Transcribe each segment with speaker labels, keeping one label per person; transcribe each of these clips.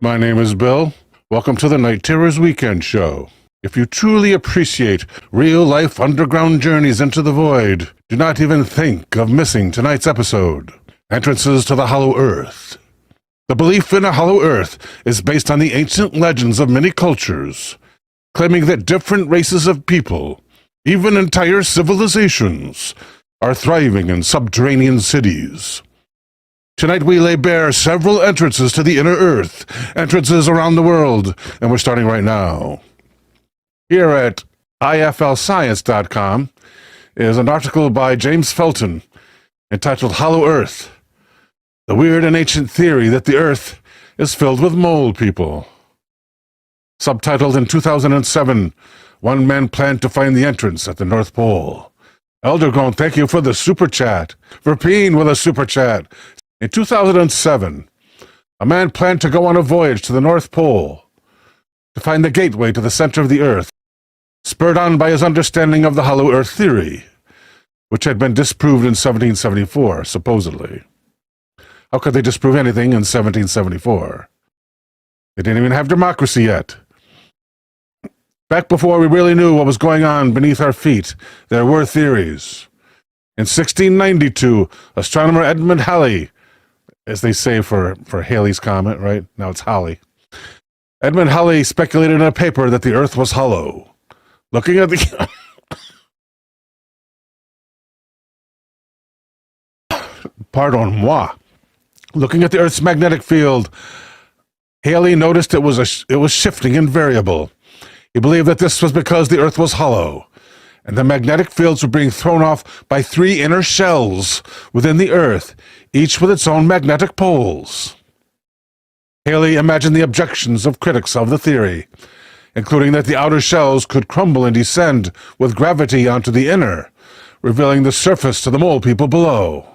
Speaker 1: My name is Bill. Welcome to the Night Terrors Weekend Show. If you truly appreciate real-life underground journeys into the void, do not even think of missing tonight's episode, Entrances to the Hollow Earth. The belief in a hollow earth is based on the ancient legends of many cultures, claiming that different races of people, even entire civilizations, are thriving in subterranean cities. Tonight we lay bare several entrances to the inner earth, entrances around the world, and we're starting right now. Here at iflscience.com is an article by James Felton entitled Hollow Earth, the weird and ancient theory that the earth is filled with mole people. Subtitled in 2007, one man planned to find the entrance at the North Pole. Eldergrown, thank you for the super chat. Verpeen with a super chat. In 2007, a man planned to go on a voyage to the North Pole to find the gateway to the center of the Earth, spurred on by his understanding of the Hollow Earth theory, which had been disproved in 1774, supposedly. How could they disprove anything in 1774? They didn't even have democracy yet. Back before we really knew what was going on beneath our feet, there were theories. In 1692, astronomer Edmund Halley, as they say for Halley's Comet, right? Now it's Halley. Edmund Halley speculated in a paper that the Earth was hollow. Looking at the... Pardon moi. Looking at the Earth's magnetic field, Halley noticed it was shifting and variable. He believed that this was because the Earth was hollow, and the magnetic fields were being thrown off by three inner shells within the Earth, each with its own magnetic poles. Halley imagined the objections of critics of the theory, including that the outer shells could crumble and descend with gravity onto the inner, revealing the surface to the mole people below.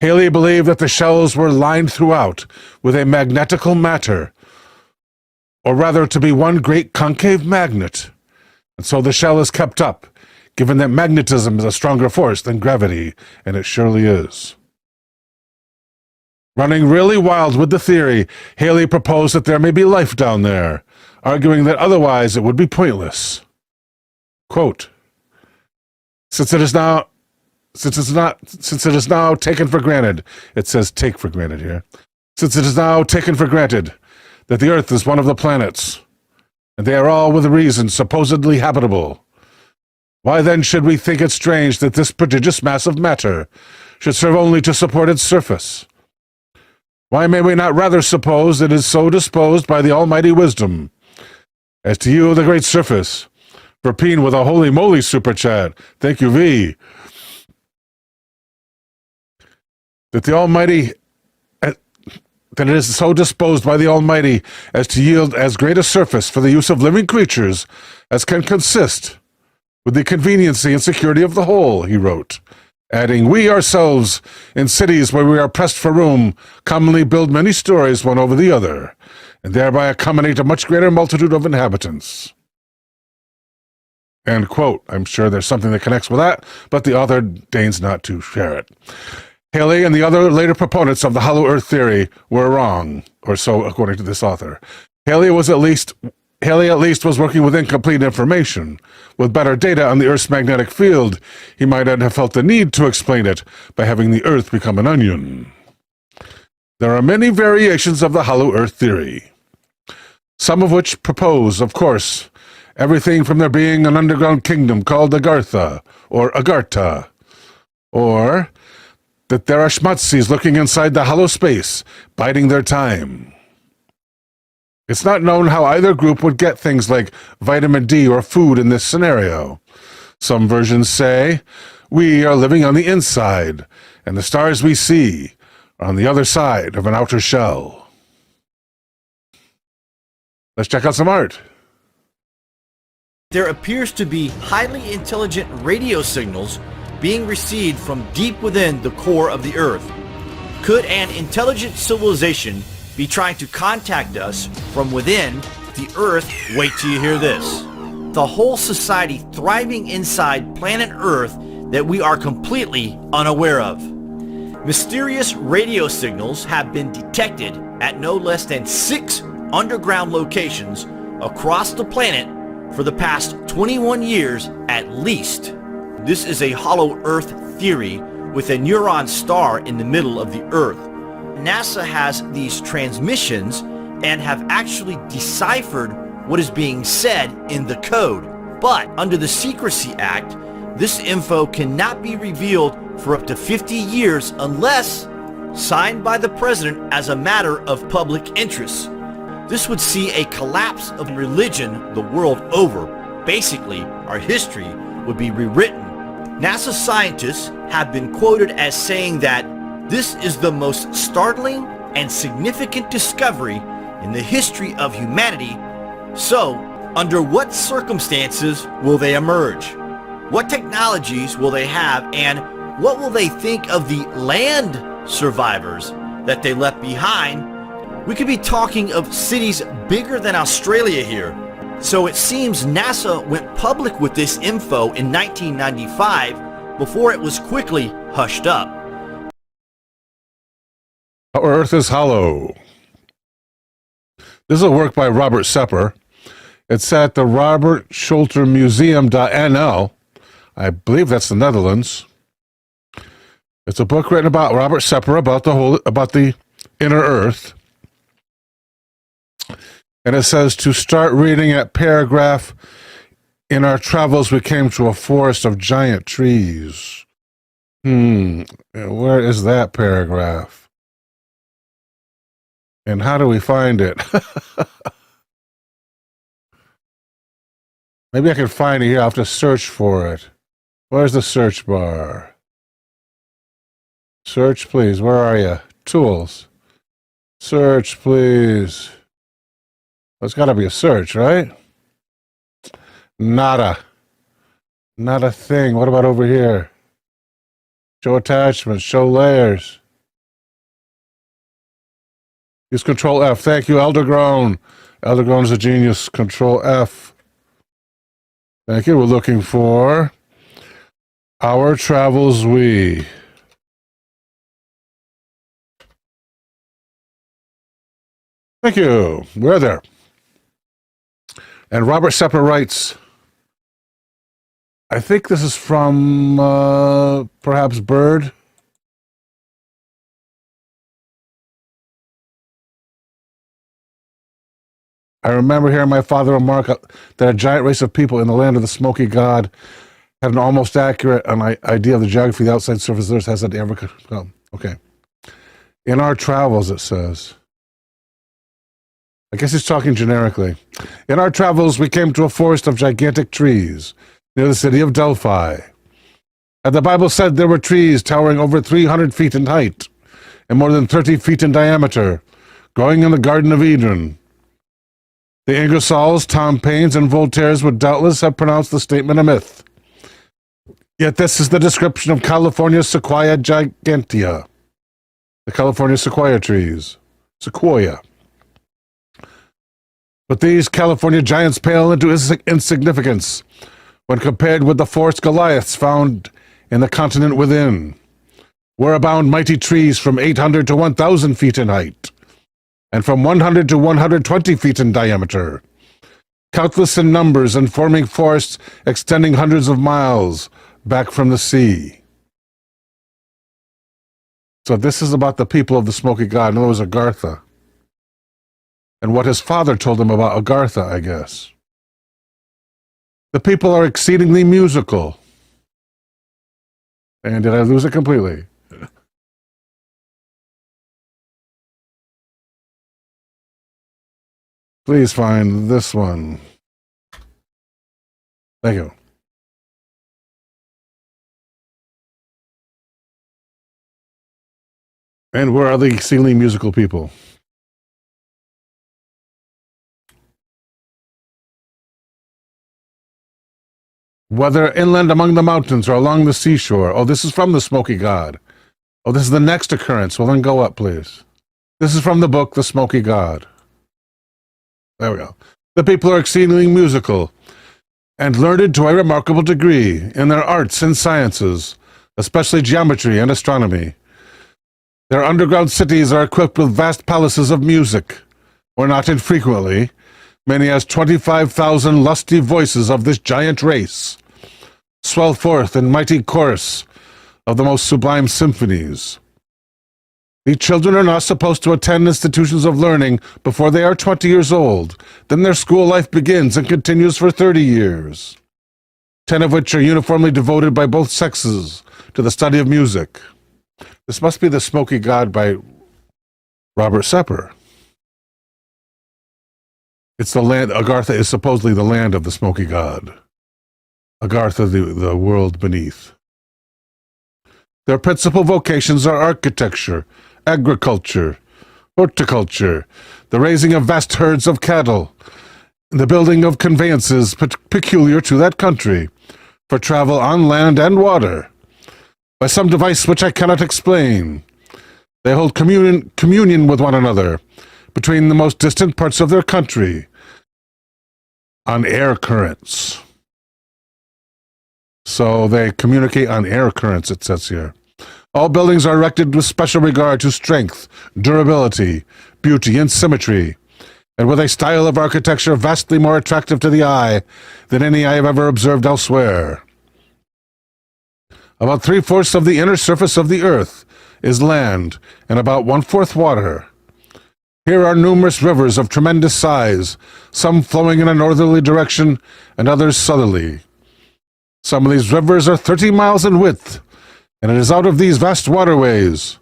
Speaker 1: Halley believed that the shells were lined throughout with a magnetical matter, or rather to be one great concave magnet, and so the shell is kept up, given that magnetism is a stronger force than gravity, and it surely is. Running really wild with the theory, Halley proposed that there may be life down there, arguing that otherwise it would be pointless. Quote, Since it is now taken for granted, it says take for granted here, since it is now taken for granted that the Earth is one of the planets, and they are all with reason supposedly habitable, why then should we think it strange that this prodigious mass of matter should serve only to support its surface? Why may we not rather suppose it is so disposed by the almighty wisdom? As to you, the great surface, Verpeen with a holy moly super chat, thank you, V, that it is so disposed by the Almighty as to yield as great a surface for the use of living creatures as can consist with the conveniency and security of the whole, he wrote, adding, we ourselves, in cities where we are pressed for room, commonly build many stories one over the other, and thereby accommodate a much greater multitude of inhabitants. End quote. I'm sure there's something that connects with that, but the author deigns not to share it. Halley and the other later proponents of the Hollow Earth theory were wrong, or so according to this author. Halley at least was working with incomplete information. With better data on the Earth's magnetic field, he might have felt the need to explain it by having the Earth become an onion. There are many variations of the Hollow Earth theory, some of which propose, of course, everything from there being an underground kingdom called Agartha, or Agartha, or that there are schmutzis looking inside the hollow space, biding their time. It's not known how either group would get things like vitamin D or food in this scenario. Some versions say, we are living on the inside, and the stars we see are on the other side of an outer shell. Let's check out some art.
Speaker 2: There appears to be highly intelligent radio signals being received from deep within the core of the Earth. Could an intelligent civilization be trying to contact us from within the Earth? Wait till you hear this. The whole society thriving inside planet Earth that we are completely unaware of. Mysterious radio signals have been detected at no less than 6 underground locations across the planet for the past 21 years at least. This is a hollow Earth theory with a neutron star in the middle of the Earth. NASA has these transmissions and have actually deciphered what is being said in the code. But under the Secrecy Act, this info cannot be revealed for up to 50 years unless signed by the president as a matter of public interest. This would see a collapse of religion the world over. Basically, our history would be rewritten. NASA scientists have been quoted as saying that this is the most startling and significant discovery in the history of humanity. So, under what circumstances will they emerge? What technologies will they have, and what will they think of the land survivors that they left behind? We could be talking of cities bigger than Australia here. So it seems NASA went public with this info in 1995 before it was quickly hushed up.
Speaker 1: Our Earth is hollow. This is a work by Robert Sepper. It's at the Robert Schulter Museum.nl. I believe that's the Netherlands. It's a book written about Robert Sepper about the inner Earth. And it says to start reading at paragraph, in our travels we came to a forest of giant trees. Where is that paragraph? And how do we find it? Maybe I can find it here. I'll have to search for it. Where's the search bar? Search, please. Where are you? Tools. Search, please. There's got to be a search, right? Nada. Not a thing. What about over here? Show attachments. Show layers. Use Control F. Thank you, Eldergrown. Eldergrown is a genius. Control F. Thank you. We're looking for Our Travels We. Thank you. We're there. And Robert Sepper writes, I think this is from perhaps Byrd. I remember hearing my father remark that a giant race of people in the land of the smoky god had an almost accurate idea of the geography of the outside surface of the earth has ever come. Okay. In our travels, it says. I guess he's talking generically. In our travels, we came to a forest of gigantic trees near the city of Delphi. And the Bible said there were trees towering over 300 feet in height and more than 30 feet in diameter, growing in the Garden of Eden. The Ingersolls, Tom Paines, and Voltaires would doubtless have pronounced the statement a myth. Yet this is the description of California's Sequoia gigantea, the California sequoia trees. Sequoia. But these California giants pale into insignificance when compared with the forest Goliaths found in the continent within, where abound mighty trees from 800 to 1,000 feet in height, and from 100 to 120 feet in diameter, countless in numbers and forming forests extending hundreds of miles back from the sea. So this is about the people of the smoky god, in other words, Agartha. And what his father told him about Agartha, I guess. The people are exceedingly musical. And did I lose it completely? Please find this one. Thank you. And where are the exceedingly musical people? Whether inland among the mountains or along the seashore. Oh, this is from the Smoky God. Oh, this is the next occurrence. Well, then go up, please. This is from the book, The Smoky God. There we go. The people are exceedingly musical and learned to a remarkable degree in their arts and sciences, especially geometry and astronomy. Their underground cities are equipped with vast palaces of music, or not infrequently, many as 25,000 lusty voices of this giant race swell forth in mighty chorus of the most sublime symphonies. These children are not supposed to attend institutions of learning before they are 20 years old. Then their school life begins and continues for 30 years, 10 of which are uniformly devoted by both sexes to the study of music. This must be The Smoky God by Robert Sepper. It's the land, Agartha is supposedly the land of the Smoky God. Agartha, the world beneath. Their principal vocations are architecture, agriculture, horticulture, the raising of vast herds of cattle, and the building of conveyances peculiar to that country, for travel on land and water, by some device which I cannot explain. They hold communion with one another between the most distant parts of their country on air currents. So they communicate on air currents, it says here. All buildings are erected with special regard to strength, durability, beauty, and symmetry, and with a style of architecture vastly more attractive to the eye than any I have ever observed elsewhere. About 3/4 of the inner surface of the earth is land, and about 1/4 water. Here are numerous rivers of tremendous size, some flowing in a northerly direction and others southerly. Some of these rivers are 30 miles in width, and it is out of these vast waterways,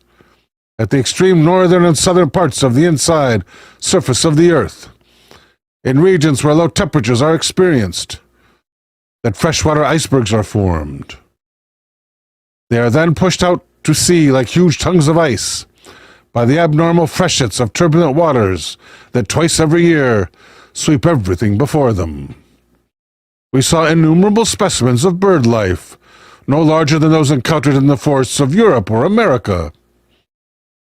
Speaker 1: at the extreme northern and southern parts of the inside surface of the earth, in regions where low temperatures are experienced, that freshwater icebergs are formed. They are then pushed out to sea like huge tongues of ice by the abnormal freshets of turbulent waters that twice every year sweep everything before them. We saw innumerable specimens of bird life, no larger than those encountered in the forests of Europe or America.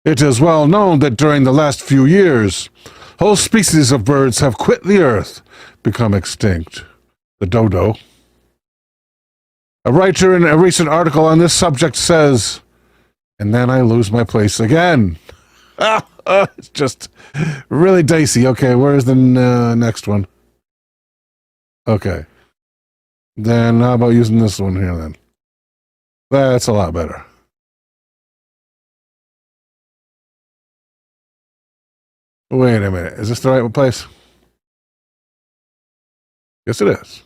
Speaker 1: It is well known that during the last few years, whole species of birds have quit the earth, become extinct. The dodo. A writer in a recent article on this subject says, and then I lose my place again. It's just really dicey. Okay, where's the next one? Okay. Then how about using this one here then? That's a lot better. Wait a minute. Is this the right place? Yes, it is.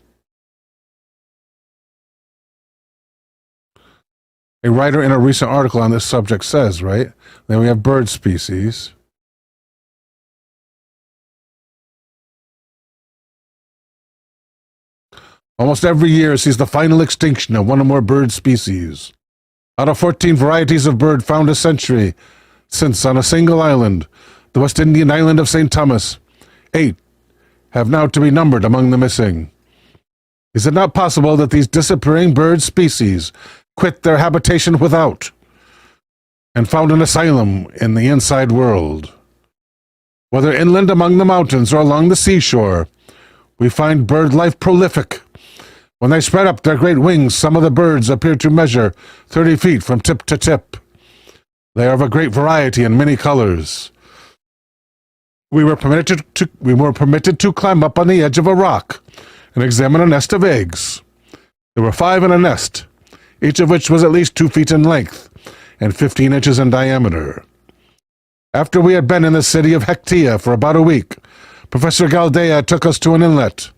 Speaker 1: A writer in a recent article on this subject says, right? Then we have bird species. Almost every year sees the final extinction of one or more bird species. Out of 14 varieties of bird found a century since on a single island, the West Indian island of St. Thomas, 8 have now to be numbered among the missing. Is it not possible that these disappearing bird species quit their habitation without and found an asylum in the inside world? Whether inland among the mountains or along the seashore, we find bird life prolific. When they spread up their great wings, some of the birds appear to measure 30 feet from tip to tip. They are of a great variety and many colors. We were permitted to climb up on the edge of a rock and examine a nest of eggs. There were 5 in a nest, each of which was at least 2 feet in length and 15 inches in diameter. After we had been in the city of Hectea for about a week, Professor Galdea took us to an inlet,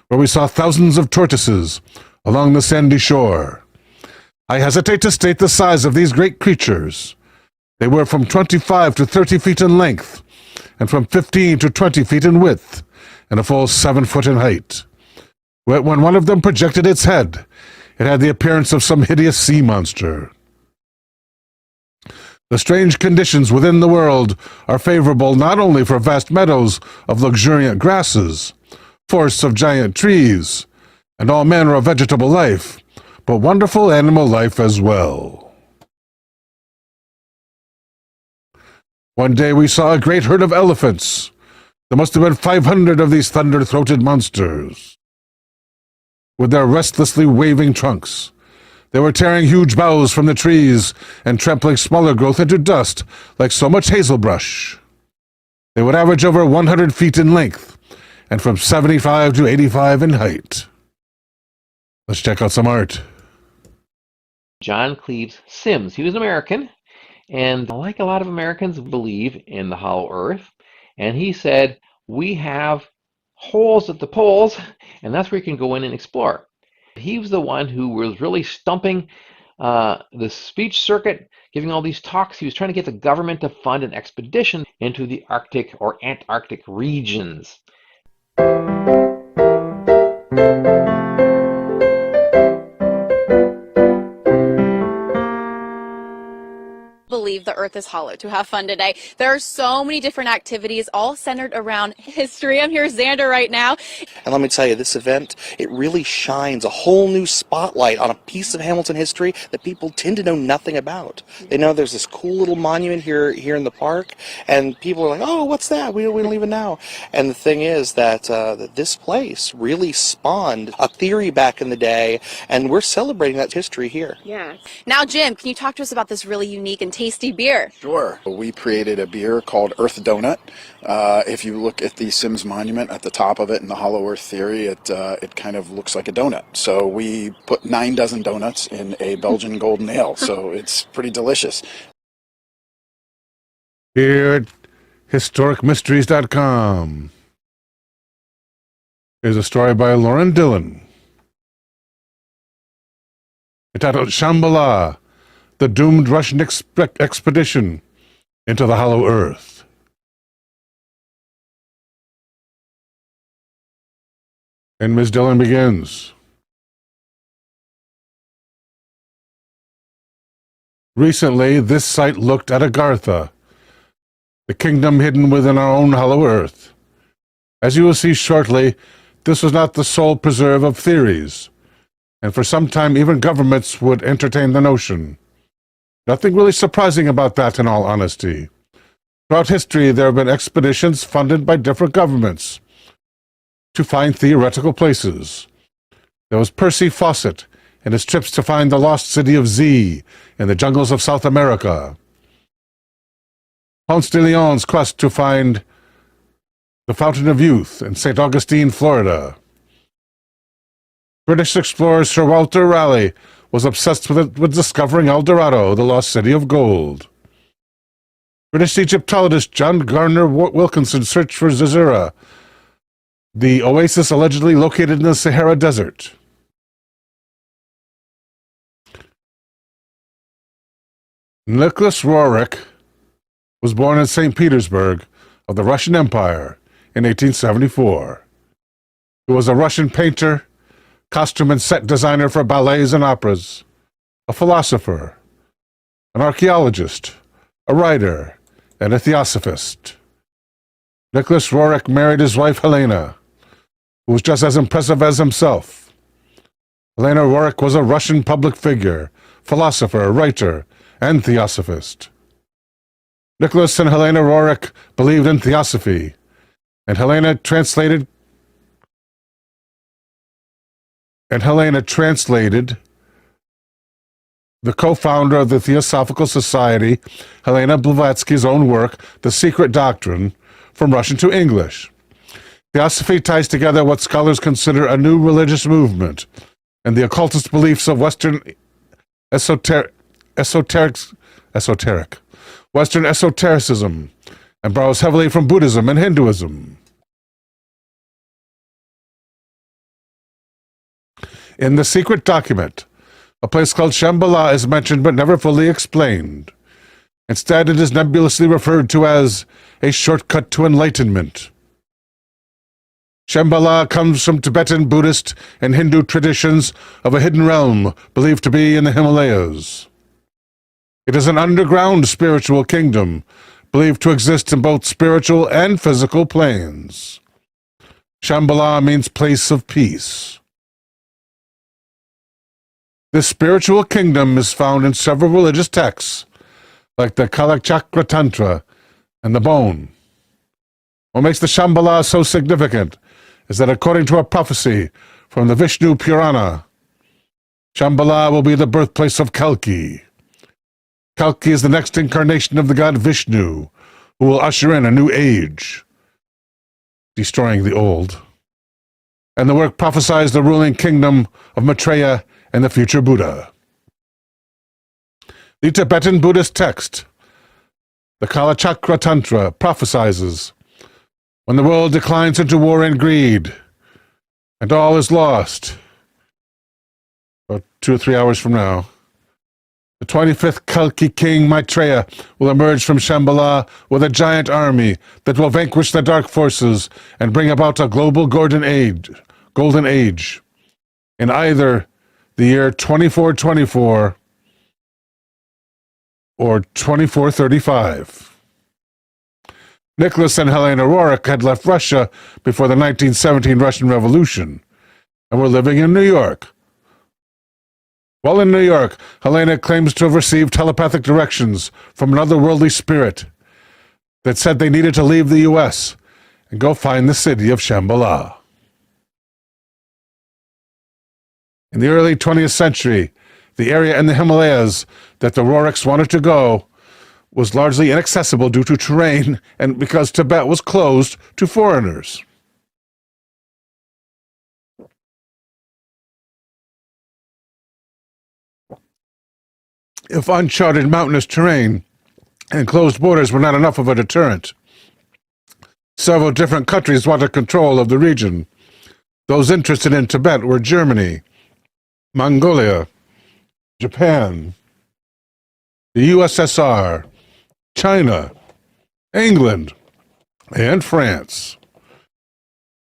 Speaker 1: where we saw thousands of tortoises along the sandy shore. I hesitate to state the size of these great creatures. They were from 25 to 30 feet in length, and from 15 to 20 feet in width, and a full 7 foot in height. When one of them projected its head, it had the appearance of some hideous sea monster. The strange conditions within the world are favorable not only for vast meadows of luxuriant grasses, forests of giant trees, and all manner of vegetable life, but wonderful animal life as well. One day we saw a great herd of elephants. There must have been 500 of these thunder-throated monsters. With their restlessly waving trunks, They were tearing huge boughs from the trees and trampling smaller growth into dust like so much hazel brush. They would average over 100 feet in length and from 75 to 85 in height. Let's check out some art.
Speaker 3: John Cleves Sims. He was American, and like a lot of Americans believe in the hollow earth, and he said, we have holes at the poles, and that's where you can go in and explore. He was the one who was really stumping the speech circuit, giving all these talks. He was trying to get the government to fund an expedition into the Arctic or Antarctic regions.
Speaker 4: Believe the earth is hollow to have fun today. There are so many different activities all centered around history. I'm here with Xander right now.
Speaker 5: And let me tell you, this event, it really shines a whole new spotlight on a piece of Hamilton history that people tend to know nothing about. They know there's this cool little monument here in the park, and people are like, oh, what's that? We don't even know. And the thing is that this place really spawned a theory back in the day, and we're celebrating that history here.
Speaker 4: Yeah. Now, Jim, can you talk to us about this really unique and tasty beer?
Speaker 6: Sure. We created a beer called Earth Donut. If you look at the Sims monument at the top of it in the Hollow Earth theory, it kind of looks like a donut. So we put 9 dozen donuts in a Belgian golden ale. So it's pretty delicious.
Speaker 1: Here at historicmysteries.com. Here's a story by Lauren Dillon, entitled Shambhala, the Doomed Russian Expedition into the Hollow Earth. And Ms. Dillon begins. Recently, this site looked at Agartha, the kingdom hidden within our own hollow earth. As you will see shortly, this was not the sole preserve of theories, and for some time even governments would entertain the notion. Nothing really surprising about that, in all honesty. Throughout history, there have been expeditions funded by different governments to find theoretical places. There was Percy Fawcett and his trips to find the lost city of Z in the jungles of South America. Ponce de Leon's quest to find the Fountain of Youth in St. Augustine, Florida. British explorer Sir Walter Raleigh was obsessed with discovering El Dorado, the lost city of gold. British Egyptologist John Garner Wilkinson searched for Zazura, the oasis allegedly located in the Sahara Desert. Nicholas Roerich was born in St. Petersburg of the Russian Empire in 1874. He was a Russian painter, costume and set designer for ballets and operas, a philosopher, an archaeologist, a writer, and a theosophist. Nicholas Roerich married his wife Helena, who was just as impressive as himself. Helena Roerich was a Russian public figure, philosopher, writer, and theosophist. Nicholas and Helena Roerich believed in theosophy, and Helena translated the co-founder of the Theosophical Society, Helena Blavatsky's own work, The Secret Doctrine, from Russian to English. Theosophy ties together what scholars consider a new religious movement and the occultist beliefs of Western Western esotericism, and borrows heavily from Buddhism and Hinduism. In the secret document, a place called Shambhala is mentioned but never fully explained. Instead, it is nebulously referred to as a shortcut to enlightenment. Shambhala comes from Tibetan, Buddhist, and Hindu traditions of a hidden realm believed to be in the Himalayas. It is an underground spiritual kingdom, believed to exist in both spiritual and physical planes. Shambhala means place of peace. This spiritual kingdom is found in several religious texts, like the Kalachakra Tantra and the Bone. What makes the Shambhala so significant is that according to a prophecy from the Vishnu Purana, Shambhala will be the birthplace of Kalki. Kalki is the next incarnation of the god Vishnu, who will usher in a new age, destroying the old. And the work prophesies the ruling kingdom of Maitreya and the future Buddha. The Tibetan Buddhist text, the Kalachakra Tantra, prophesizes when the world declines into war and greed, and all is lost. About 2 or 3 hours from now, the 25th Kalki king Maitreya will emerge from Shambhala with a giant army that will vanquish the dark forces and bring about a global golden age in either the year 2424 or 2435. Nicholas and Helena Roerich had left Russia before the 1917 Russian Revolution and were living in New York. While in New York, Helena claims to have received telepathic directions from an otherworldly spirit that said they needed to leave the U.S. and go find the city of Shambhala. In the early 20th century, the area in the Himalayas that the Roerichs wanted to go was largely inaccessible due to terrain and because Tibet was closed to foreigners. If uncharted mountainous terrain and closed borders were not enough of a deterrent, several different countries wanted control of the region. Those interested in Tibet were Germany, Mongolia, Japan, the USSR, China, England, and France.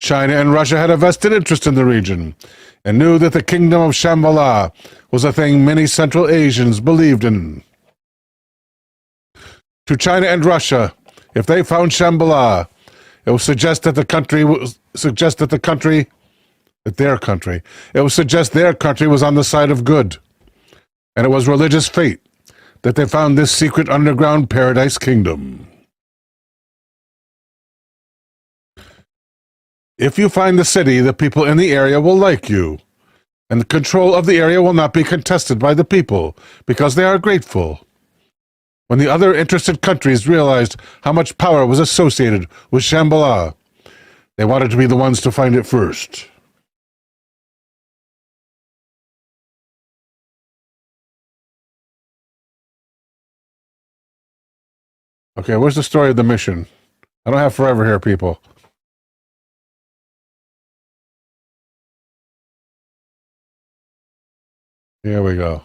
Speaker 1: China and Russia had a vested interest in the region and knew that the kingdom of Shambhala was a thing many Central Asians believed in. To China and Russia, if they found Shambhala, it would suggest that their country was on the side of good, and it was religious fate that they found this secret underground paradise kingdom. If you find the city, the people in the area will like you, and the control of the area will not be contested by the people, because they are grateful. When the other interested countries realized how much power was associated with Shambhala, they wanted to be the ones to find it first. Okay, where's the story of the mission? I don't have forever here, people. Here we go.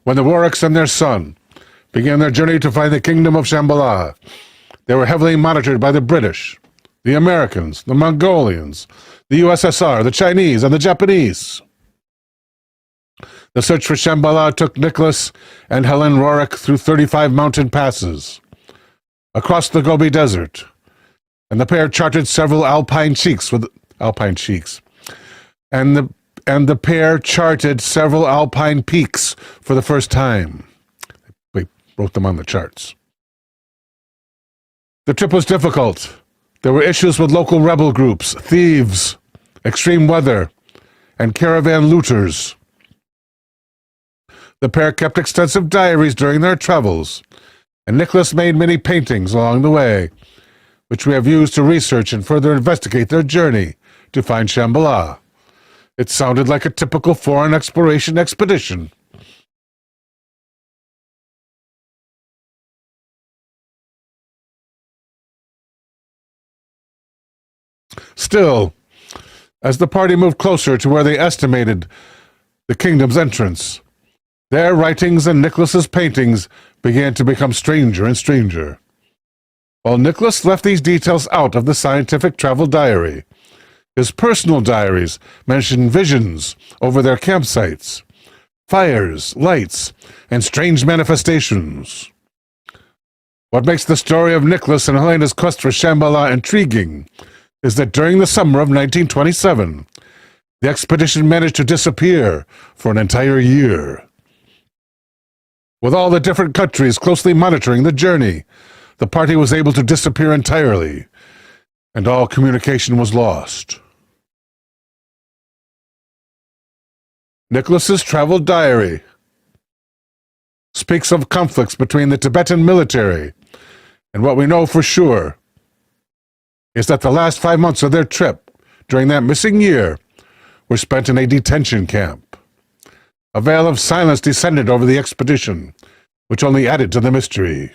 Speaker 1: When the Roerichs and their son began their journey to find the kingdom of Shambhala, they were heavily monitored by the British, the Americans, the Mongolians, the USSR, the Chinese, and the Japanese. The search for Shambhala took Nicholas and Helen Roerich through 35 mountain passes, across the Gobi Desert, and the pair charted several alpine peaks for the first time. We wrote them on the charts. The trip was difficult. There were issues with local rebel groups, thieves, extreme weather, and caravan looters. The pair kept extensive diaries during their travels, and Nicholas made many paintings along the way, which we have used to research and further investigate their journey to find Shambhala. It sounded like a typical foreign exploration expedition. Still, as the party moved closer to where they estimated the kingdom's entrance, their writings and Nicholas's paintings began to become stranger and stranger. While Nicholas left these details out of the scientific travel diary, his personal diaries mention visions over their campsites, fires, lights, and strange manifestations. What makes the story of Nicholas and Helena's quest for Shambhala intriguing is that during the summer of 1927, the expedition managed to disappear for an entire year. With all the different countries closely monitoring the journey, the party was able to disappear entirely, and all communication was lost. Nicholas's travel diary speaks of conflicts between the Tibetan military, and what we know for sure is that the last 5 months of their trip during that missing year were spent in a detention camp. A veil of silence descended over the expedition, which only added to the mystery.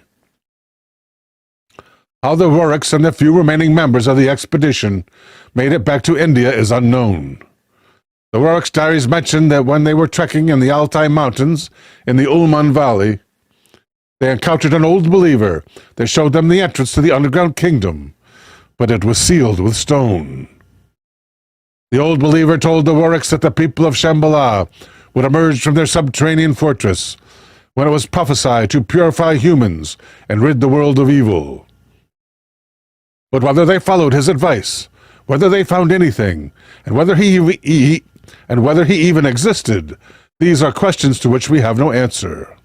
Speaker 1: How the Roriks and the few remaining members of the expedition made it back to India is unknown. The Roriks' diaries mention that when they were trekking in the Altai Mountains in the Ulman Valley, they encountered an old believer that showed them the entrance to the underground kingdom, but it was sealed with stone. The old believer told the Roriks that the people of Shambhala would emerge from their subterranean fortress when it was prophesied to purify humans and rid the world of evil. But whether they followed his advice, whether they found anything, and whether he even existed, these are questions to which we have no answer.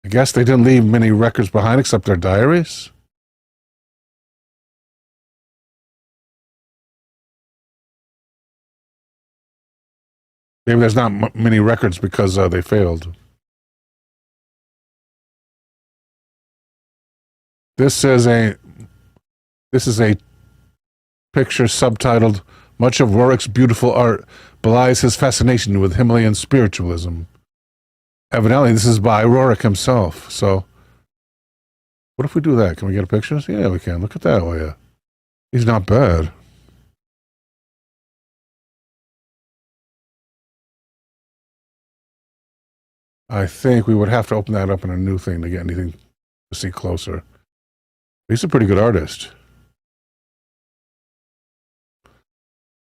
Speaker 1: I guess they didn't leave many records behind except their diaries? Maybe there's not many records because they failed. This is a picture subtitled, "Much of Rorik's beautiful art belies his fascination with Himalayan spiritualism." Evidently, this is by Rorik himself. So, what if we do that? Can we get a picture? Yeah, we can. Look at that. Oh, yeah. He's not bad. I think we would have to open that up in a new thing to get anything to see closer. He's a pretty good artist.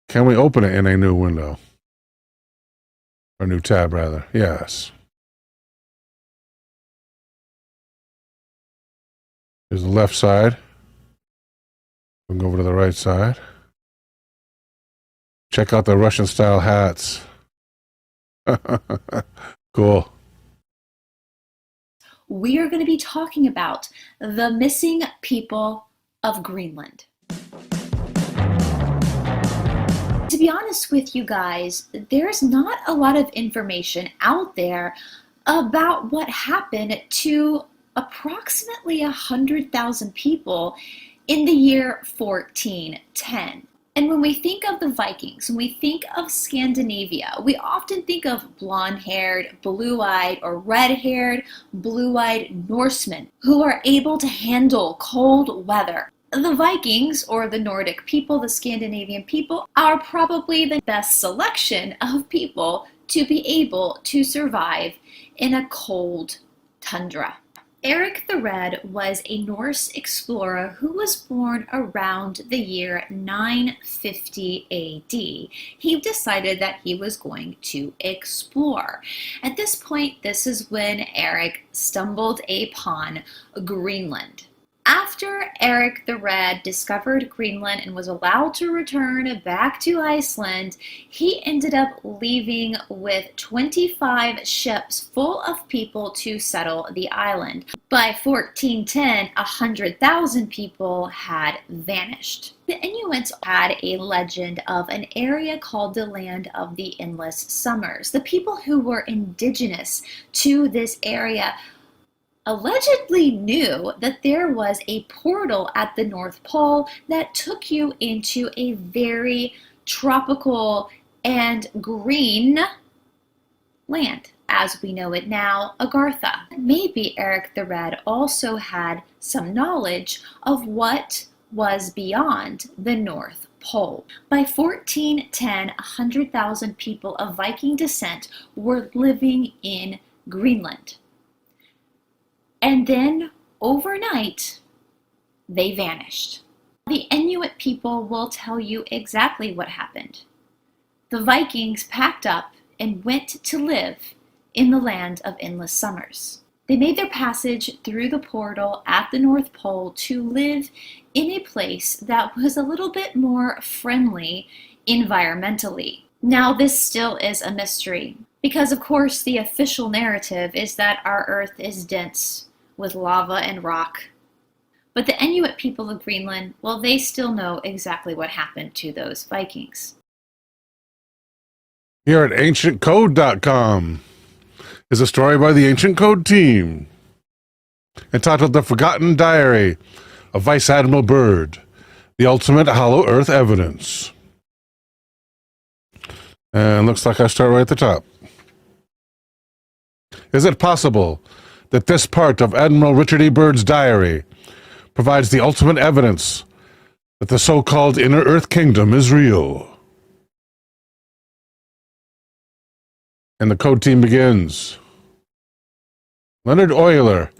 Speaker 1: Can we open it in a new window? Or new tab, rather. Yes. Here's the left side. We can go over to the right side. Check out the Russian-style hats. Cool.
Speaker 7: We are going to be talking about the missing people of Greenland. To be honest with you guys, there's not a lot of information out there about what happened to approximately 100,000 people in the year 1410. And when we think of the Vikings, when we think of Scandinavia, we often think of blonde-haired, blue-eyed, or red-haired, blue-eyed Norsemen who are able to handle cold weather. The Vikings, or the Nordic people, the Scandinavian people, are probably the best selection of people to be able to survive in a cold tundra. Eric the Red was a Norse explorer who was born around the year 950 AD. He decided that he was going to explore. At this point, this is when Eric stumbled upon Greenland. After Eric the Red discovered Greenland and was allowed to return back to Iceland, he ended up leaving with 25 ships full of people to settle the island. By 1410, 100,000 people had vanished. The Inuits had a legend of an area called the Land of the Endless Summers. The people who were indigenous to this area allegedly knew that there was a portal at the North Pole that took you into a very tropical and green land, as we know it now, Agartha. Maybe Eric the Red also had some knowledge of what was beyond the North Pole. By 1410, 100,000 people of Viking descent were living in Greenland. And then, overnight, they vanished. The Inuit people will tell you exactly what happened. The Vikings packed up and went to live in the Land of Endless Summers. They made their passage through the portal at the North Pole to live in a place that was a little bit more friendly environmentally. Now, this still is a mystery, because of course the official narrative is that our Earth is dense with lava and rock. But the Inuit people of Greenland, well, they still know exactly what happened to those Vikings.
Speaker 1: Here at AncientCode.com is a story by the Ancient Code team entitled The Forgotten Diary of Vice Admiral Byrd, the Ultimate Hollow Earth Evidence. And looks like I start right at the top. Is it possible that this part of Admiral Richard E. Byrd's diary provides the ultimate evidence that the so-called Inner Earth Kingdom is real? And the code team begins. Leonard Euler,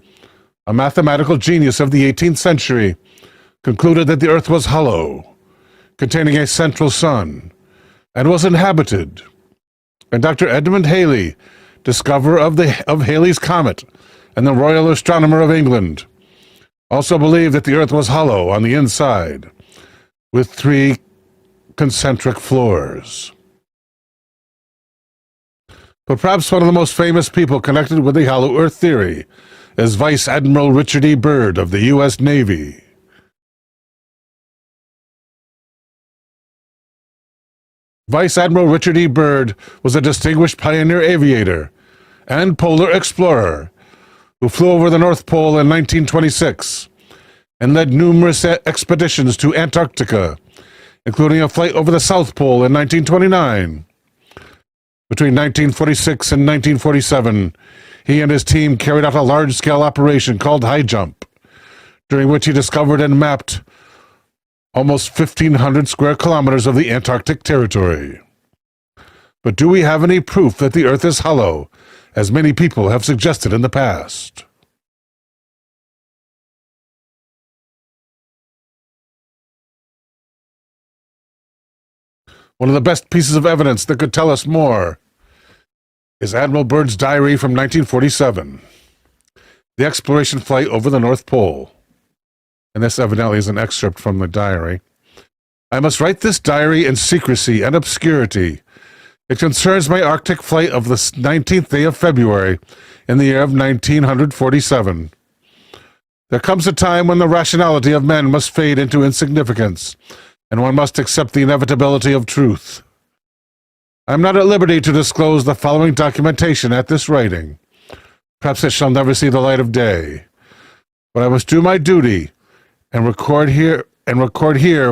Speaker 1: a mathematical genius of the 18th century, concluded that the Earth was hollow, containing a central sun, and was inhabited. And Dr. Edmund Halley, discoverer of Halley's Comet and the Royal Astronomer of England, also believed that the Earth was hollow on the inside, with 3 concentric floors. But perhaps one of the most famous people connected with the Hollow Earth theory is Vice Admiral Richard E. Byrd of the U.S. Navy. Vice Admiral Richard E. Byrd was a distinguished pioneer aviator and polar explorer who flew over the North Pole in 1926 and led numerous expeditions to Antarctica, including a flight over the South Pole in 1929. Between 1946 and 1947, he and his team carried out a large-scale operation called High Jump, during which he discovered and mapped almost 1,500 square kilometers of the Antarctic territory. But do we have any proof that the Earth is hollow, as many people have suggested in the past? One of the best pieces of evidence that could tell us more is Admiral Byrd's diary from 1947, the exploration flight over the North Pole. And this evidently is an excerpt from the diary. I must write this diary in secrecy and obscurity. It concerns my Arctic flight of the 19th day of February in the year of 1947. There comes a time when the rationality of men must fade into insignificance, and one must accept the inevitability of truth. I am not at liberty to disclose the following documentation at this writing. Perhaps it shall never see the light of day. But I must do my duty and record here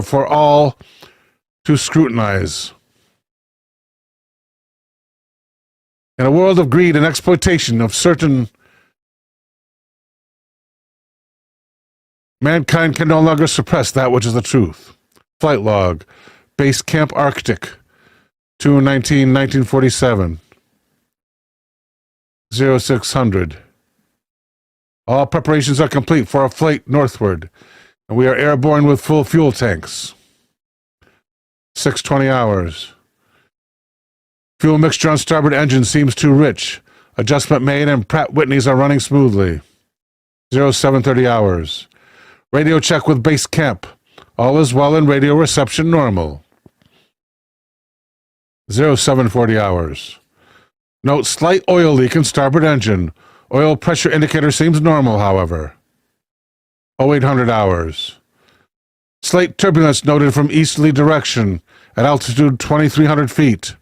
Speaker 1: for all to scrutinize. In a world of greed and exploitation of certain, mankind can no longer suppress that which is the truth. Flight log, Base Camp Arctic, 2/19/1947, 0600. All preparations are complete for a flight northward, and we are airborne with full fuel tanks. 6:20 hours. Fuel mixture on starboard engine seems too rich. Adjustment made and Pratt Whitneys are running smoothly. 0730 hours. Radio check with base camp. All is well and radio reception normal. 0740 hours. Note slight oil leak in starboard engine. Oil pressure indicator seems normal, however. 0800 hours. Slight turbulence noted from easterly direction at altitude 2,300 feet.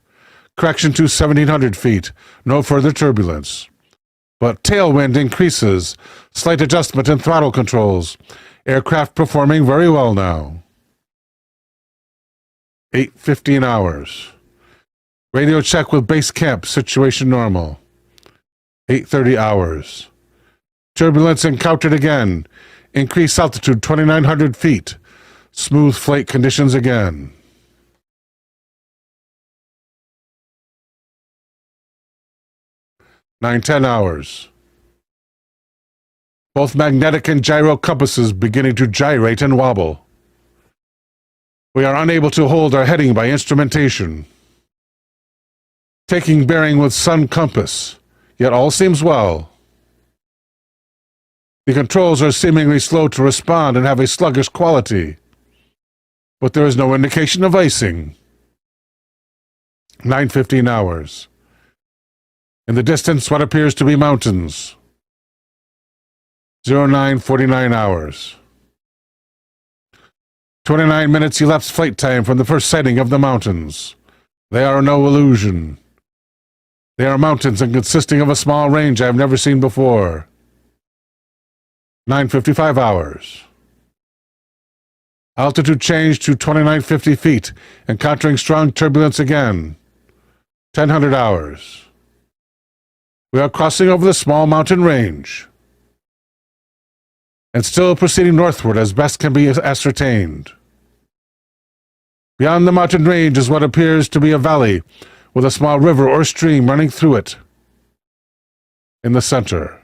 Speaker 1: Correction to 1,700 feet. No further turbulence. But tailwind increases. Slight adjustment in throttle controls. Aircraft performing very well now. 8:15 hours. Radio check with base camp. Situation normal. 8:30 hours. Turbulence encountered again. Increased altitude 2,900 feet. Smooth flight conditions again. 9:10 hours. Both magnetic and gyro compasses beginning to gyrate and wobble. We are unable to hold our heading by instrumentation. Taking bearing with sun compass, yet all seems well. The controls are seemingly slow to respond and have a sluggish quality, but there is no indication of icing. 9:15 hours. In the distance, what appears to be mountains. 0949 hours. 29 minutes elapsed flight time from the first sighting of the mountains. They are no illusion. They are mountains and consisting of a small range I have never seen before. 9:55 hours. Altitude change to 2950 feet, encountering strong turbulence again. 1000 hours. We are crossing over the small mountain range and still proceeding northward as best can be ascertained. Beyond the mountain range is what appears to be a valley with a small river or stream running through it. In the center,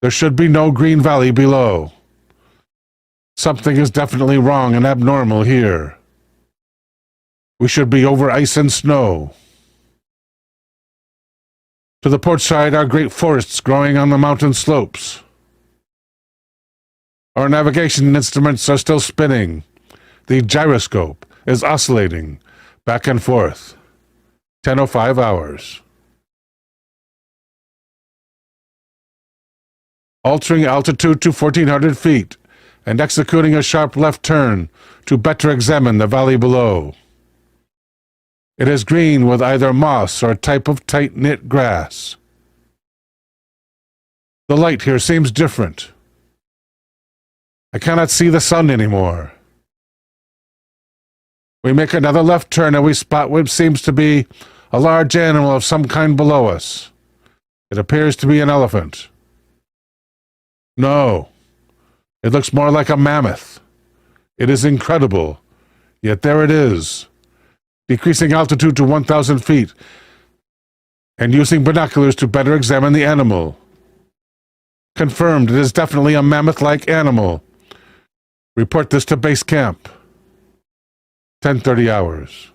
Speaker 1: there should be no green valley below. Something is definitely wrong and abnormal here. We should be over ice and snow. To the port side are great forests growing on the mountain slopes. Our navigation instruments are still spinning. The gyroscope is oscillating back and forth. 10:05 hours. Altering altitude to 1400 feet and executing a sharp left turn to better examine the valley below. It is green with either moss or a type of tight-knit grass. The light here seems different. I cannot see the sun anymore. We make another left turn and we spot what seems to be a large animal of some kind below us. It appears to be an elephant. No, it looks more like a mammoth. It is incredible, yet there it is. Decreasing altitude to 1,000 feet and using binoculars to better examine the animal. Confirmed, it is definitely a mammoth-like animal. Report this to base camp. 10:30 hours.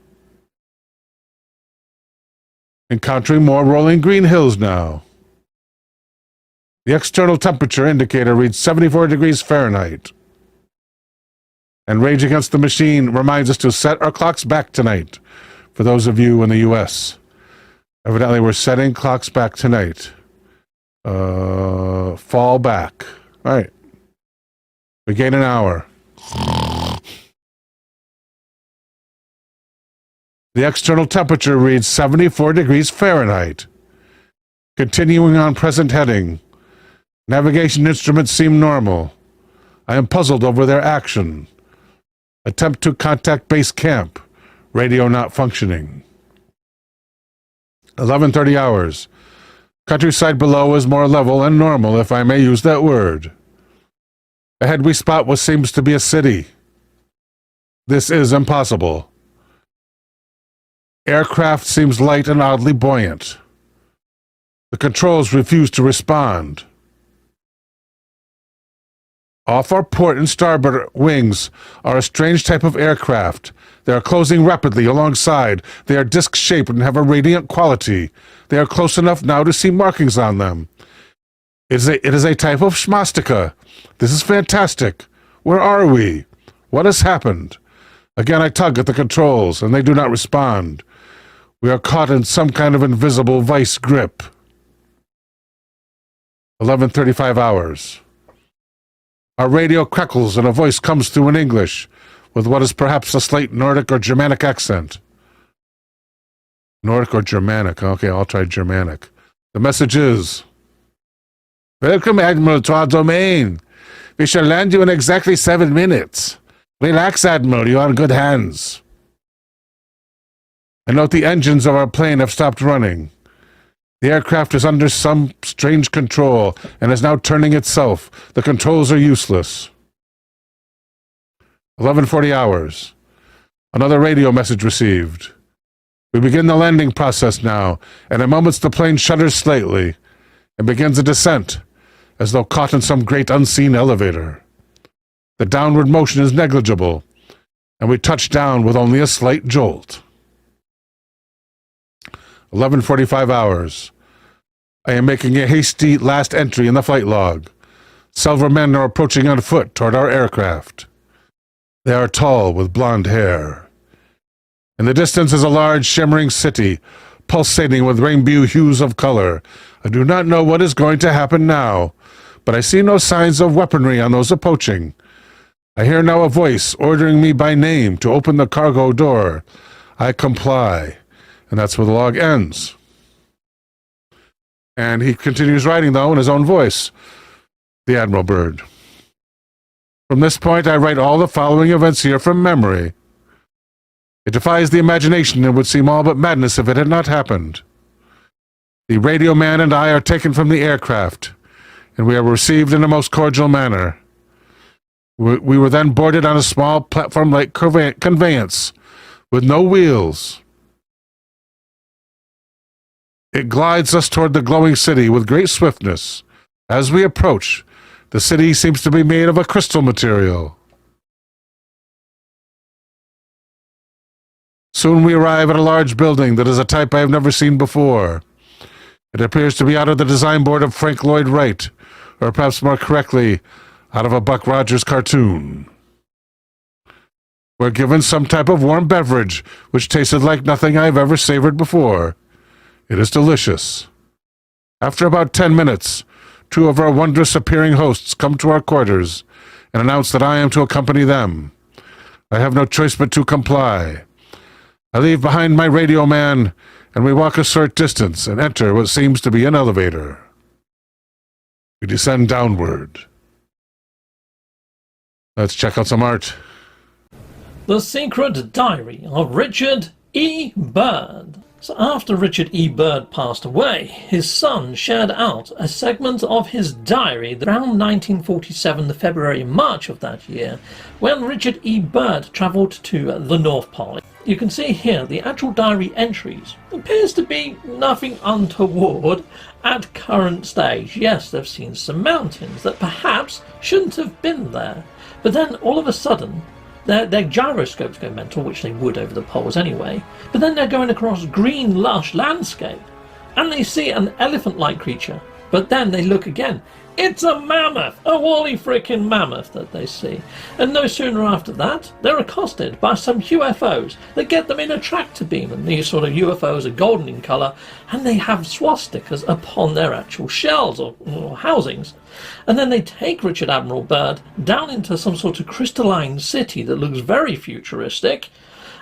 Speaker 1: Encountering more rolling green hills now. The external temperature indicator reads 74 degrees Fahrenheit. And Rage Against the Machine reminds us to set our clocks back tonight. For those of you in the U.S., evidently we're setting clocks back tonight. Fall back. All right. We gain an hour. The external temperature reads 74 degrees Fahrenheit. Continuing on present heading. Navigation instruments seem normal. I am puzzled over their action. Attempt to contact base camp. Radio not functioning. 11:30 hours. Countryside below is more level and normal, if I may use that word. Ahead we spot what seems to be a city. This is impossible. Aircraft seems light and oddly buoyant. The controls refuse to respond. Off our port and starboard wings are a strange type of aircraft. They are closing rapidly alongside. They are disc-shaped and have a radiant quality. They are close enough now to see markings on them. It is a type of swastika. This is fantastic. Where are we? What has happened? Again, I tug at the controls, and they do not respond. We are caught in some kind of invisible vice grip. 11:35 hours. Our radio crackles and a voice comes through in English, with what is perhaps a slight Nordic or Germanic accent. Nordic or Germanic? Okay, I'll try Germanic. The message is, "Welcome, Admiral, to our domain. We shall land you in exactly 7 minutes. Relax, Admiral, you are in good hands." I note the engines of our plane have stopped running. The aircraft is under some strange control and is now turning itself. The controls are useless. 11:40 hours. Another radio message received. We begin the landing process now. In a moment the plane shudders slightly and begins a descent, as though caught in some great unseen elevator. The downward motion is negligible, and we touch down with only a slight jolt. 11:45 hours. I am making a hasty last entry in the flight log. Several men are approaching on foot toward our aircraft. They are tall with blonde hair. In the distance is a large shimmering city, pulsating with rainbow hues of color. I do not know what is going to happen now, but I see no signs of weaponry on those approaching. I hear now a voice ordering me by name to open the cargo door. I comply, and that's where the log ends. And he continues writing, though, in his own voice, the Admiral Byrd. From this point, I write all the following events here from memory. It defies the imagination and would seem all but madness if it had not happened. The radio man and I are taken from the aircraft, and we are received in a most cordial manner. We were then boarded on a small platform-like conveyance with no wheels. It glides us toward the glowing city with great swiftness. As we approach, the city seems to be made of a crystal material. Soon we arrive at a large building that is a type I have never seen before. It appears to be out of the design board of Frank Lloyd Wright, or perhaps more correctly, out of a Buck Rogers cartoon. We're given some type of warm beverage, which tasted like nothing I have ever savored before. It is delicious. After about 10 minutes, 2 of our wondrous appearing hosts come to our quarters and announce that I am to accompany them. I have no choice but to comply. I leave behind my radio man, and we walk a short distance and enter what seems to be an elevator. We descend downward. Let's check out some art.
Speaker 8: The Secret Diary of Richard E. Byrd. So after Richard E. Byrd passed away, his son shared out a segment of his diary around 1947, the February and March of that year, when Richard E. Byrd travelled to the North Pole. You can see here the actual diary entries. Appears to be nothing untoward at current stage. Yes, they've seen some mountains that perhaps shouldn't have been there. But then all of a sudden, their gyroscopes go mental, which they would over the poles anyway, but then they're going across green, lush landscape, and they see an elephant-like creature, but then they look again. It's a mammoth! A woolly frickin' mammoth that they see. And no sooner after that, they're accosted by some UFOs that get them in a tractor beam, and these sort of UFOs are golden in colour, and they have swastikas upon their actual shells or housings. And then they take Richard Admiral Byrd down into some sort of crystalline city that looks very futuristic,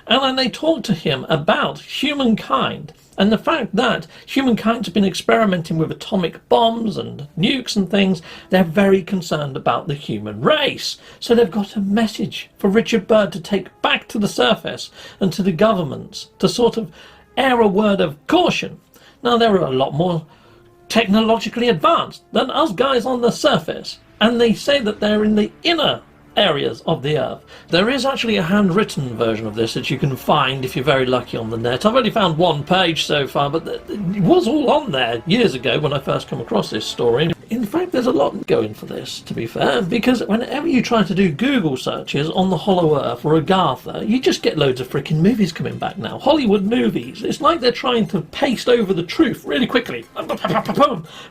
Speaker 8: and then they talk to him about humankind and the fact that humankind's been experimenting with atomic bombs and nukes and things. They're very concerned about the human race. So they've got a message for Richard Byrd to take back to the surface and to the governments to sort of air a word of caution. Now, they're a lot more technologically advanced than us guys on the surface, and they say that they're in the inner areas of the earth. There is actually a handwritten version of this that you can find if you're very lucky on the net. I've only found 1 page so far, but it was all on there years ago when I first come across this story. In fact, there's a lot going for this, to be fair, because whenever you try to do Google searches on the Hollow Earth or Agartha, you just get loads of freaking movies coming back now. Hollywood movies. It's like they're trying to paste over the truth really quickly with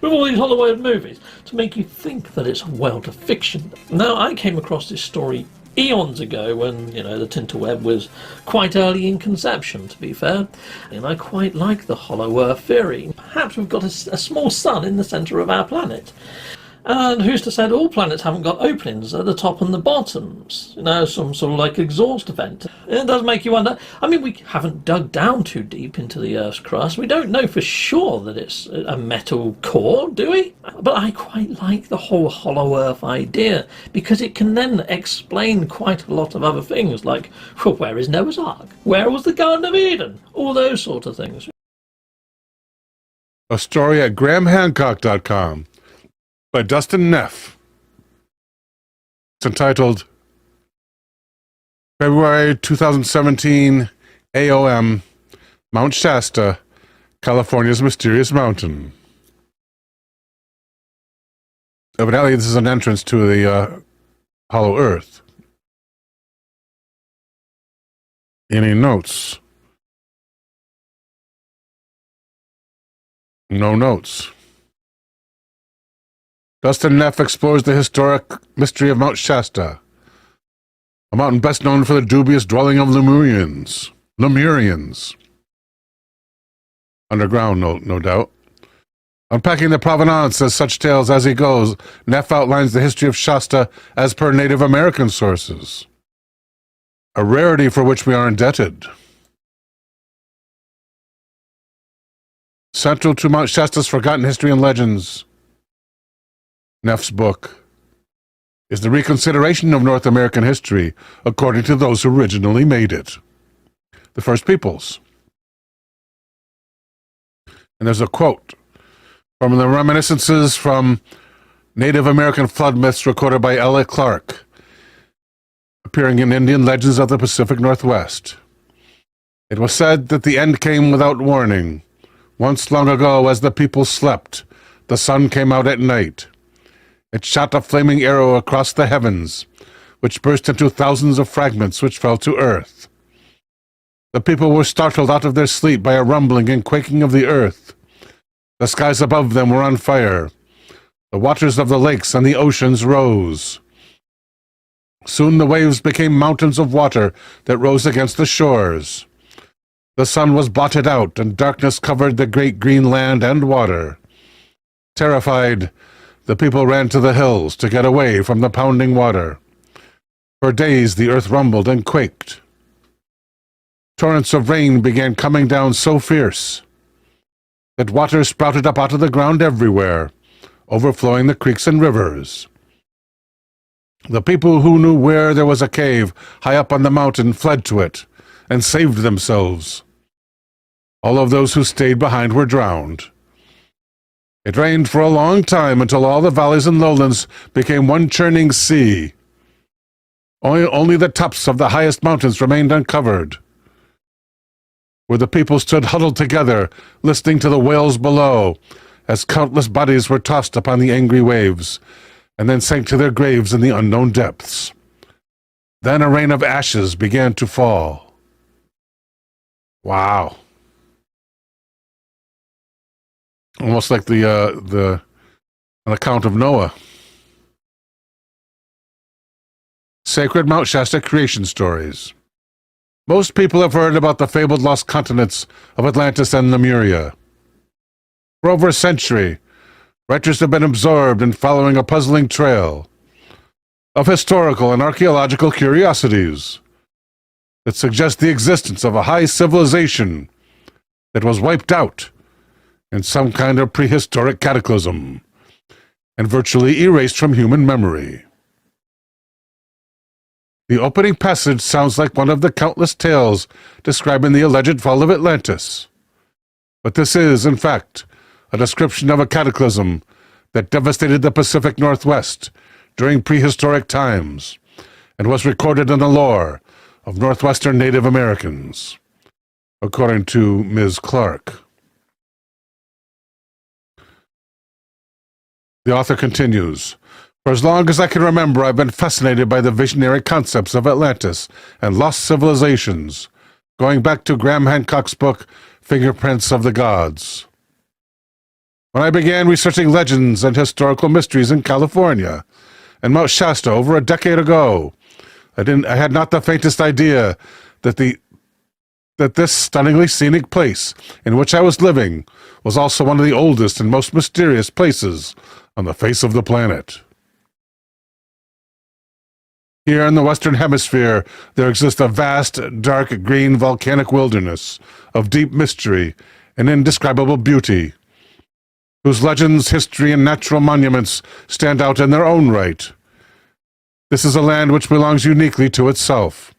Speaker 8: all these Hollywood movies to make you think that it's a world of fiction. Now, I came across this story eons ago when, you know, the Tinterweb was quite early in conception, to be fair, and I quite like the Hollow Earth theory. Perhaps we've got a small sun in the centre of our planet. And who's to say that all planets haven't got openings at the top and the bottoms? You know, some sort of like exhaust vent. It does make you wonder. I mean, we haven't dug down too deep into the Earth's crust. We don't know for sure that it's a metal core, do we? But I quite like the whole Hollow Earth idea, because it can then explain quite a lot of other things, like, well, where is Noah's Ark? Where was the Garden of Eden? All those sort of things.
Speaker 1: A story at grahamhancock.com. By Dustin Neff. It's entitled February 2017 AOM Mount Shasta, California's Mysterious Mountain. Evidently, this is an entrance to the Hollow Earth. Any notes? No notes. Dustin Neff explores the historic mystery of Mount Shasta, a mountain best known for the dubious dwelling of Lemurians. Underground, no doubt. Unpacking the provenance of such tales as he goes, Neff outlines the history of Shasta as per Native American sources, a rarity for which we are indebted. Central to Mount Shasta's Forgotten History and Legends, Neff's book, is the reconsideration of North American history according to those who originally made it, the First Peoples. And there's a quote from the reminiscences from Native American flood myths recorded by L.A. Clerc, appearing in Indian legends of the Pacific Northwest. It was said that the end came without warning. Once long ago, as the people slept, the sun came out at night. It shot a flaming arrow across the heavens, which burst into thousands of fragments which fell to earth. The people were startled out of their sleep by a rumbling and quaking of the earth. The skies above them were on fire. The waters of the lakes and the oceans rose. Soon the waves became mountains of water that rose against the shores. The sun was blotted out, and darkness covered the great green land and water. Terrified, the people ran to the hills to get away from the pounding water. For days the earth rumbled and quaked. Torrents of rain began coming down so fierce that water sprouted up out of the ground everywhere, overflowing the creeks and rivers. The people who knew where there was a cave high up on the mountain fled to it and saved themselves. All of those who stayed behind were drowned. It rained for a long time until all the valleys and lowlands became one churning sea. Only the tops of the highest mountains remained uncovered, where the people stood huddled together, listening to the wails below, as countless bodies were tossed upon the angry waves, and then sank to their graves in the unknown depths. Then a rain of ashes began to fall. Wow. Almost like an account of Noah. Sacred Mount Shasta creation stories. Most people have heard about the fabled lost continents of Atlantis and Lemuria. For over a century, writers have been absorbed in following a puzzling trail of historical and archaeological curiosities that suggest the existence of a high civilization that was wiped out in some kind of prehistoric cataclysm and virtually erased from human memory. The opening passage sounds like one of the countless tales describing the alleged fall of Atlantis. But this is, in fact, a description of a cataclysm that devastated the Pacific Northwest during prehistoric times and was recorded in the lore of Northwestern Native Americans, according to Ms. Clerc. The author continues, "For as long as I can remember, I've been fascinated by the visionary concepts of Atlantis and lost civilizations, going back to Graham Hancock's book, Fingerprints of the Gods. When I began researching legends and historical mysteries in California and Mount Shasta over a decade ago, I had not the faintest idea that this stunningly scenic place in which I was living was also one of the oldest and most mysterious places on the face of the planet. Here in the Western Hemisphere, there exists a vast, dark green volcanic wilderness of deep mystery and indescribable beauty, whose legends, history, and natural monuments stand out in their own right. This is a land which belongs uniquely to itself.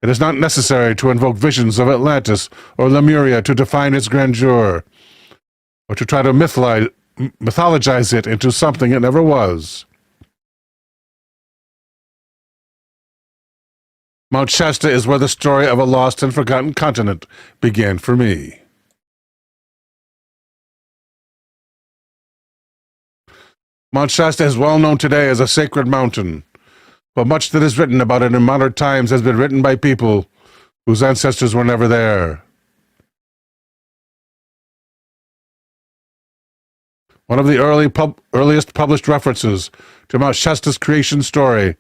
Speaker 1: It is not necessary to invoke visions of Atlantis or Lemuria to define its grandeur, or to try to mythologize it into something it never was. Mount Shasta is where the story of a lost and forgotten continent began for me." Mount Shasta is well known today as a sacred mountain, but much that is written about it in modern times has been written by people whose ancestors were never there. One of the earliest published references to Mount Shasta's creation story,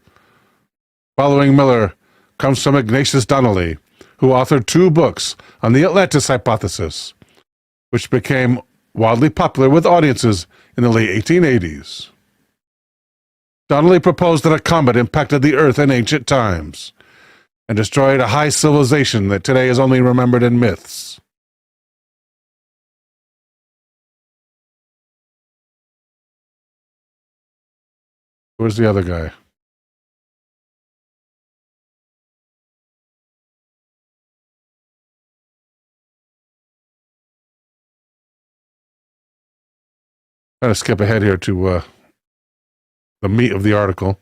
Speaker 1: following Miller, comes from Ignatius Donnelly, who authored 2 books on the Atlantis hypothesis, which became wildly popular with audiences in the late 1880s. Donnelly proposed that a comet impacted the Earth in ancient times and destroyed a high civilization that today is only remembered in myths. Where's the other guy? I'm going to skip ahead here to the meat of the article.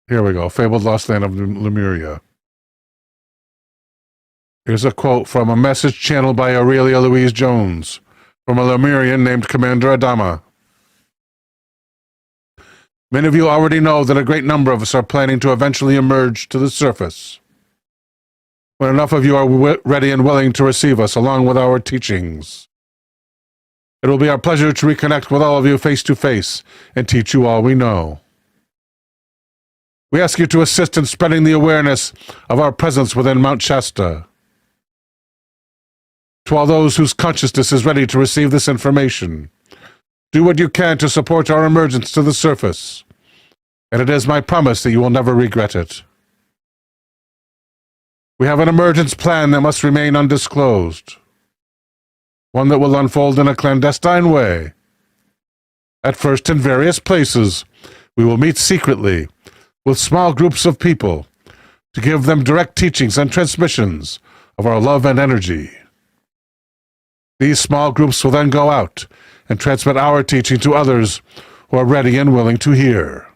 Speaker 1: Here we go. Fabled Lost Land of Lemuria. Here's a quote from a message channeled by Aurelia Louise Jones from a Lemurian named Commander Adama. Many of you already know that a great number of us are planning to eventually emerge to the surface. When enough of you are ready and willing to receive us along with our teachings, it will be our pleasure to reconnect with all of you face to face and teach you all we know. We ask you to assist in spreading the awareness of our presence within Mount Shasta. To all those whose consciousness is ready to receive this information, do what you can to support our emergence to the surface, and it is my promise that you will never regret it. We have an emergence plan that must remain undisclosed, one that will unfold in a clandestine way. At first, in various places, we will meet secretly with small groups of people to give them direct teachings and transmissions of our love and energy. These small groups will then go out and transmit our teaching to others who are ready and willing to hear.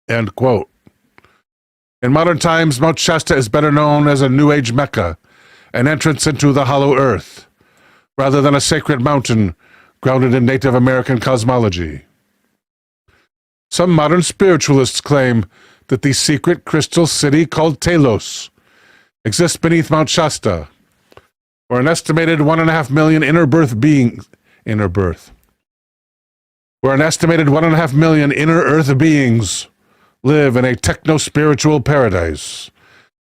Speaker 1: End quote. In modern times, Mount Shasta is better known as a New Age Mecca, an entrance into the hollow earth, rather than a sacred mountain grounded in Native American cosmology. Some modern spiritualists claim that the secret crystal city called Telos exists beneath Mount Shasta, where an estimated 1.5 million inner earth beings live in a techno-spiritual paradise,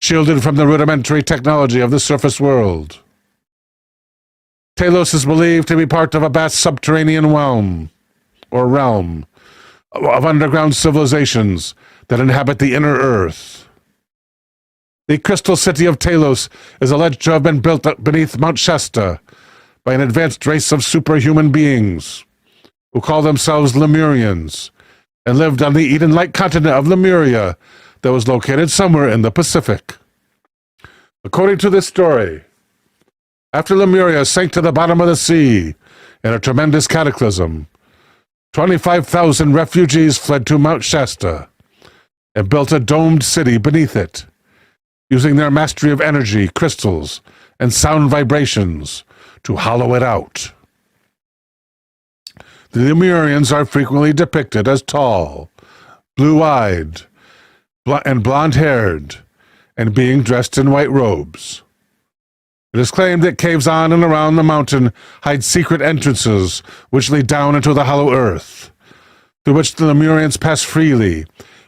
Speaker 1: shielded from the rudimentary technology of the surface world. Telos is believed to be part of a vast subterranean realm of underground civilizations that inhabit the inner earth. The crystal city of Telos is alleged to have been built beneath Mount Shasta by an advanced race of superhuman beings who call themselves Lemurians and lived on the Eden-like continent of Lemuria that was located somewhere in the Pacific. According to this story, after Lemuria sank to the bottom of the sea in a tremendous cataclysm, 25,000 refugees fled to Mount Shasta and built a domed city beneath it, using their mastery of energy, crystals, and sound vibrations to hollow it out. The Lemurians are frequently depicted as tall, blue-eyed, and blonde-haired, and being dressed in white robes. It is claimed that caves on and around the mountain hide secret entrances which lead down into the hollow earth, through which the Lemurians pass freely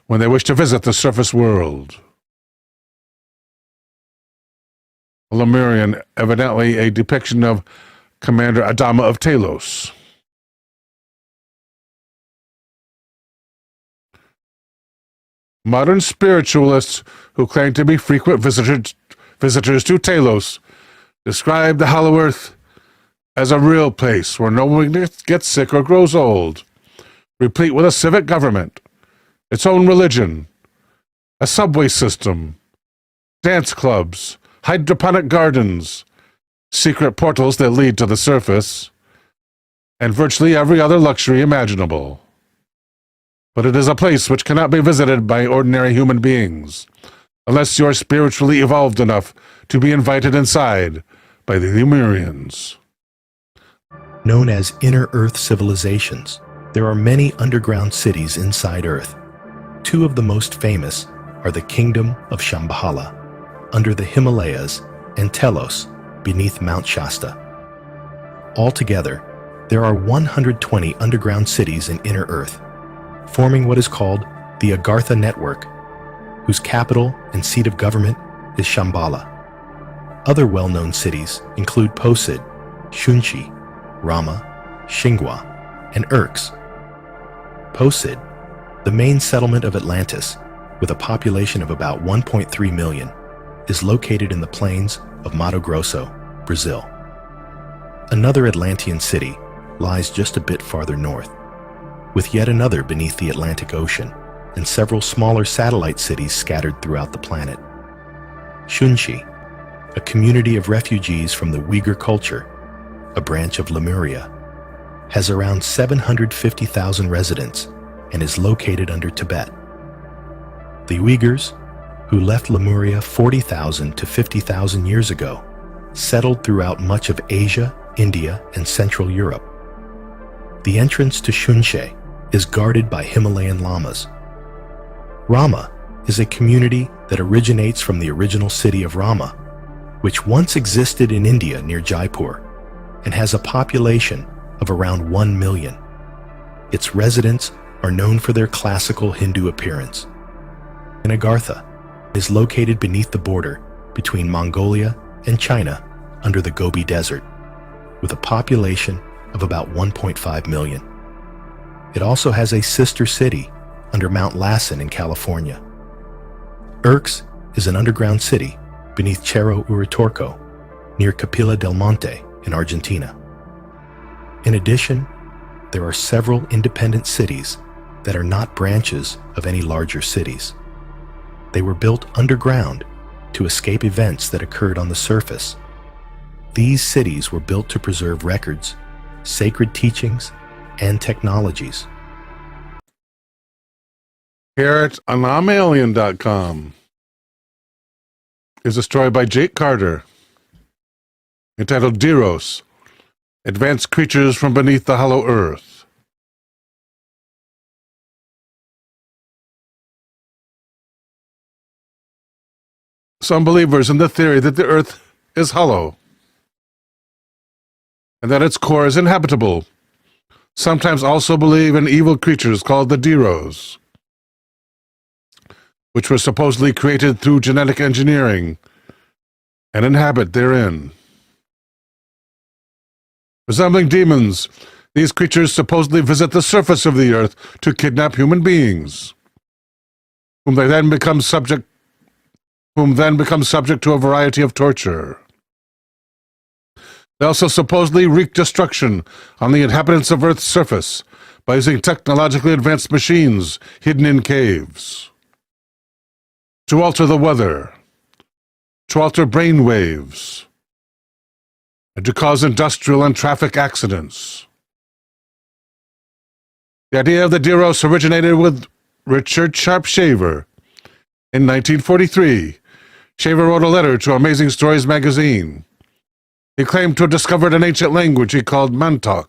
Speaker 1: when they wish to visit the surface world. A Lemurian, evidently a depiction of Commander Adama of Telos. Modern spiritualists who claim to be frequent visitors to Telos describe the hollow earth as a real place where no one gets sick or grows old, replete with a civic government, its own religion, a subway system, dance clubs, hydroponic gardens, secret portals that lead to the surface, and virtually every other luxury imaginable. But it is a place which cannot be visited by ordinary human beings, unless you are spiritually evolved enough to be invited inside by the Lemurians.
Speaker 9: Known as Inner Earth civilizations, there are many underground cities inside Earth. Two of the most famous are the Kingdom of Shambhala, under the Himalayas, and Telos, beneath Mount Shasta. Altogether, there are 120 underground cities in Inner Earth, forming what is called the Agartha Network, whose capital and seat of government is Shambhala. Other well-known cities include Posid, Shunchi, Rama, Xinghua, and Urks. Posid, the main settlement of Atlantis, with a population of about 1.3 million, is located in the plains of Mato Grosso, Brazil. Another Atlantean city, lies just a bit farther north, with yet another beneath the Atlantic Ocean and several smaller satellite cities scattered throughout the planet. Shunxi, a community of refugees from the Uyghur culture, a branch of Lemuria, has around 750,000 residents and is located under Tibet. The Uyghurs, who left Lemuria 40,000 to 50,000 years ago, settled throughout much of Asia, India, and Central Europe. The entrance to Shunxi is guarded by Himalayan lamas. Rama is a community that originates from the original city of Rama, which once existed in India near Jaipur, and has a population of around 1 million. Its residents are known for their classical Hindu appearance. Agartha is located beneath the border between Mongolia and China under the Gobi Desert, with a population of about 1.5 million. It also has a sister city under Mount Lassen in California. Urx is an underground city beneath Cerro Uritorco, near Capilla del Monte in Argentina. In addition, there are several independent cities that are not branches of any larger cities. They were built underground to escape events that occurred on the surface. These cities were built to preserve records, sacred teachings, and technologies.
Speaker 1: Here at anomalien.com is a story by Jake Carter entitled Diros, Advanced Creatures from Beneath the Hollow Earth. Some believers in the theory that the Earth is hollow and that its core is inhabitable sometimes also believe in evil creatures called the Diros, which were supposedly created through genetic engineering and inhabit therein. Resembling demons, these creatures supposedly visit the surface of the Earth to kidnap human beings, whom then become subject to a variety of torture. They also supposedly wreak destruction on the inhabitants of Earth's surface by using technologically advanced machines hidden in caves, to alter the weather, to alter brain waves, and to cause industrial and traffic accidents. The idea of the Diros originated with Richard Sharp Shaver. In 1943, Shaver wrote a letter to Amazing Stories magazine. He claimed to have discovered an ancient language he called Mantong,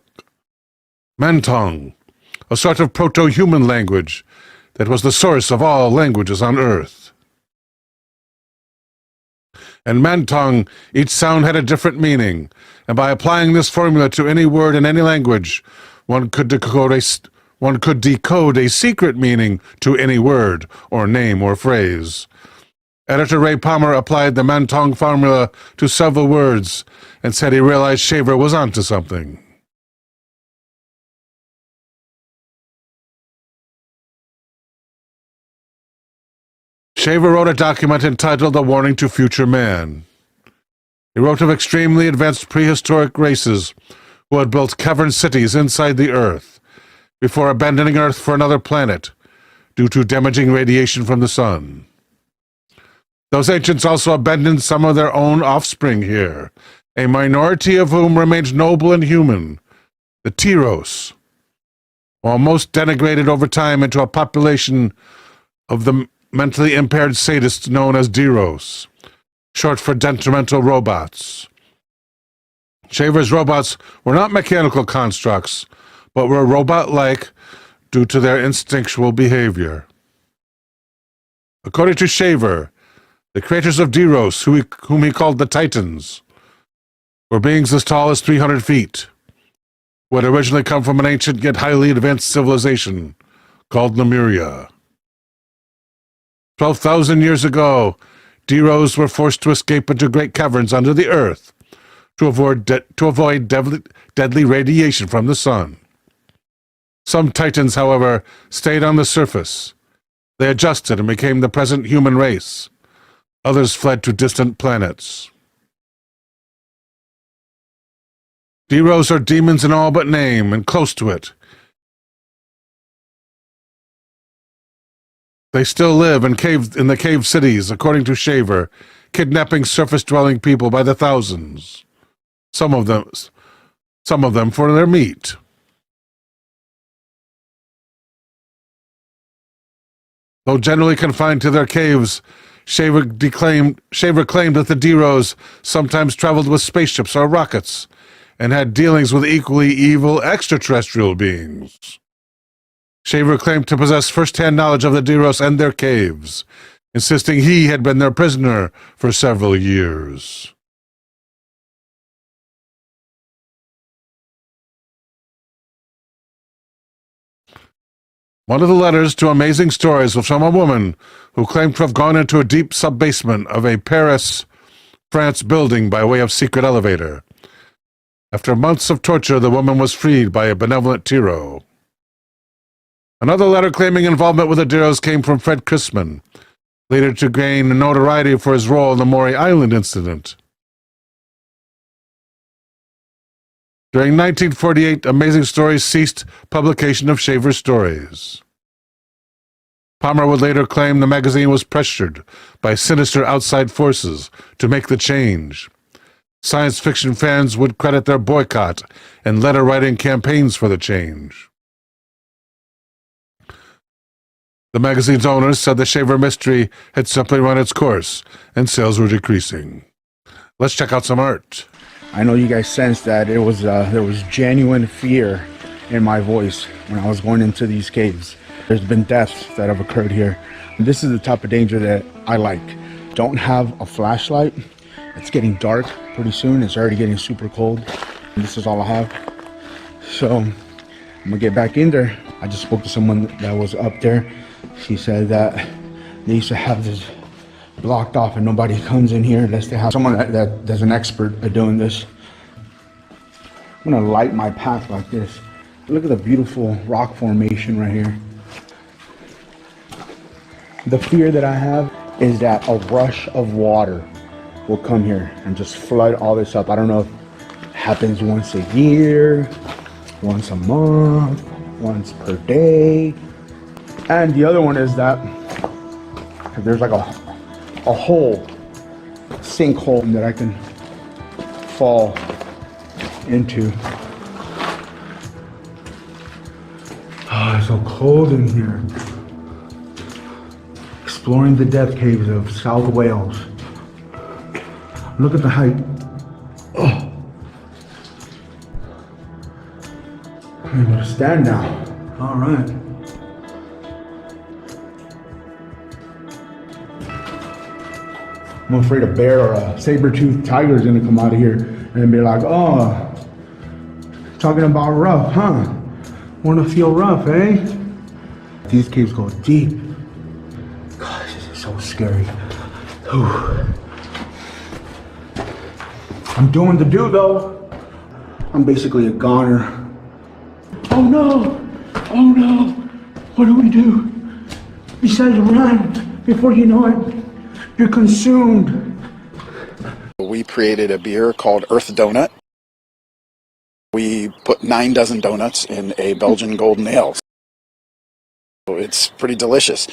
Speaker 1: a sort of proto-human language that was the source of all languages on Earth. In Mantong, each sound had a different meaning, and by applying this formula to any word in any language, one could decode a secret meaning to any word, or name, or phrase. Editor Ray Palmer applied the Mantong formula to several words and said he realized Shaver was onto something. Shaver wrote a document entitled A Warning to Future Man. He wrote of extremely advanced prehistoric races who had built cavern cities inside the Earth before abandoning Earth for another planet due to damaging radiation from the sun. Those ancients also abandoned some of their own offspring here, a minority of whom remained noble and human, the Tiros, while most denigrated over time into a population of the mentally impaired sadists known as Diros, short for detrimental robots. Shaver's robots were not mechanical constructs, but were robot-like due to their instinctual behavior. According to Shaver, the creators of Diros, whom he called the Titans, were beings as tall as 300 feet, who had originally come from an ancient yet highly advanced civilization called Lemuria. 12,000 years ago, Diros were forced to escape into great caverns under the earth to avoid deadly radiation from the sun. Some Titans, however, stayed on the surface. They adjusted and became the present human race. Others fled to distant planets. Deros are demons in all but name, and close to it. They still live in the cave cities, according to Shaver, kidnapping surface-dwelling people by the thousands. Some of them for their meat. Though generally confined to their caves, Shaver claimed that the Deros sometimes traveled with spaceships or rockets, and had dealings with equally evil extraterrestrial beings. Shaver claimed to possess first-hand knowledge of the Deros and their caves, insisting he had been their prisoner for several years. One of the letters to Amazing Stories was from a woman who claimed to have gone into a deep sub-basement of a Paris, France building by way of secret elevator. After months of torture, the woman was freed by a benevolent Tiro. Another letter claiming involvement with the Deros came from Fred Chrisman, later to gain notoriety for his role in the Maury Island incident. During 1948, Amazing Stories ceased publication of Shaver's stories. Palmer would later claim the magazine was pressured by sinister outside forces to make the change. Science fiction fans would credit their boycott and letter-writing campaigns for the change. The magazine's owners said the Shaver mystery had simply run its course, and sales were decreasing. Let's check out some art.
Speaker 10: I know you guys sensed that there was genuine fear in my voice when I was going into these caves. There's been deaths that have occurred here. And this is the type of danger that I like. Don't have a flashlight. It's getting dark pretty soon. It's already getting super cold. And this is all I have. So I'm gonna get back in there. I just spoke to someone that was up there. She said that they used to have this blocked off and nobody comes in here unless they have someone that's an expert at doing this. I'm gonna light my path like this. Look at the beautiful rock formation right here. The fear that I have is that a rush of water will come here and just flood all this up. I don't know if it happens once a year, once a month, once per day. And the other one is that if there's like a hole, sinkhole that I can fall into. Oh, it's so cold in here. Exploring the death caves of South Wales. Look at the height. Oh. I'm able to stand now. All right. I'm afraid a bear or a saber-toothed tiger is gonna come out of here and be like, oh, talking about rough, huh? Wanna feel rough, eh? These caves go deep. Gosh, this is so scary. Whew. I'm doing the do though. I'm basically a goner. Oh no, oh no, what do we do? Besides run, before you know it, you're consumed.
Speaker 6: We created a beer called Earth Donut. We put 9 dozen donuts in a Belgian golden ale. So it's pretty delicious.